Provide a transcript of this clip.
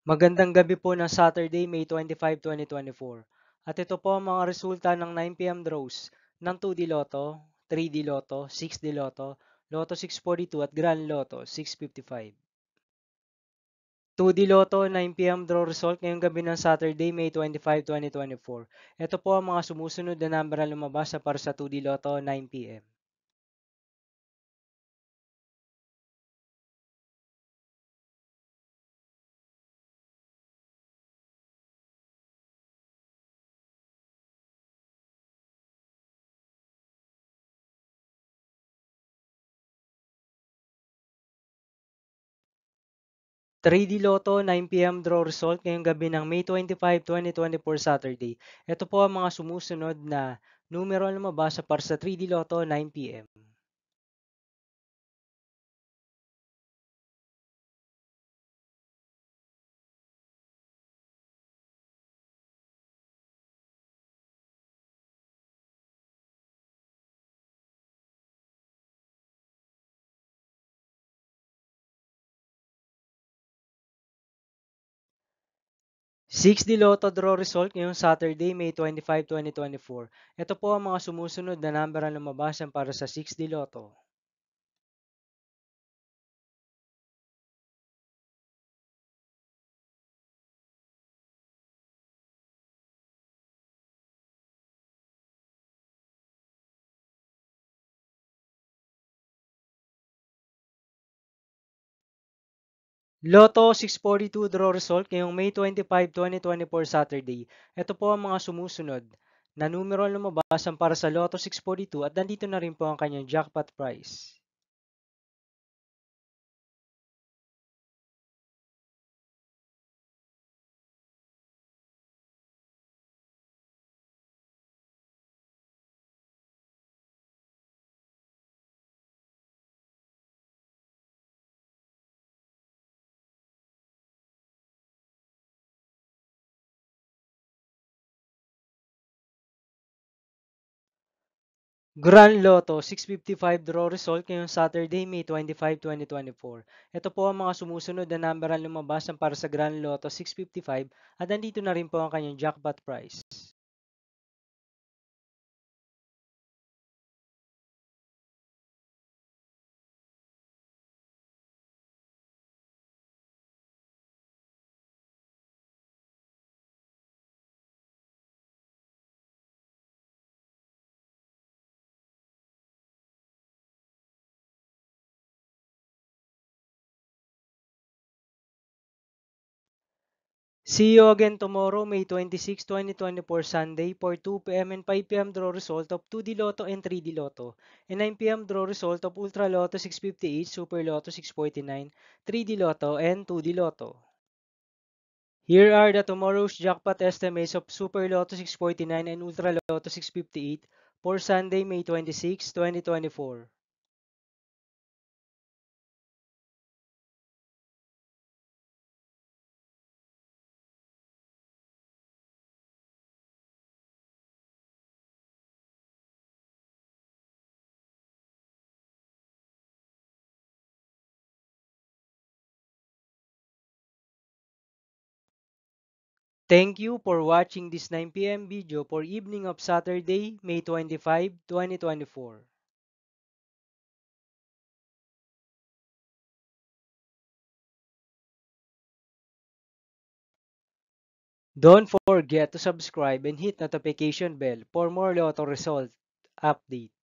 Magandang gabi po ng Saturday, May 25, 2024. At ito po ang mga resulta ng 9 p.m. draws ng 2D Lotto, 3D Lotto, 6D Lotto, Lotto 642 at Grand Lotto 655. 2D Lotto 9 p.m. draw result ngayong gabi ng Saturday, May 25, 2024. Ito po ang mga sumusunod na number na lumabas para sa 2D Lotto 9 p.m. 3D Lotto 9 p.m. draw result ngayong gabi ng May 25, 2024 Saturday. Ito po ang mga sumusunod na numero na lumabas para sa 3D Lotto 9 p.m. 6D Lotto draw result ngayong Saturday, May 25, 2024. Ito po ang mga sumusunod na number na lumabas para sa 6D Lotto. Lotto 642 draw result ngayong May 25, 2024 Saturday. Ito po ang mga sumusunod na numero na lumabas para sa Lotto 642 at nandito na rin po ang kanyang jackpot prize. Grand Lotto 655 draw result ngayong Saturday, May 25, 2024. Ito po ang mga sumusunod na number na lumabas para sa Grand Lotto 655 at nandito na rin po ang kanyang jackpot prize. See you again tomorrow, May 26, 2024 Sunday for 2 p.m. and 5 p.m. draw result of 2D Lotto and 3D Lotto and 9 p.m. draw result of Ultra Lotto 658, Super Lotto 649, 3D Lotto and 2D Lotto. Here are the tomorrow's jackpot estimates of Super Lotto 649 and Ultra Lotto 658 for Sunday, May 26, 2024. Thank you for watching this 9 p.m. video for evening of Saturday, May 25, 2024. Don't forget to subscribe and hit notification bell for more Lotto result update.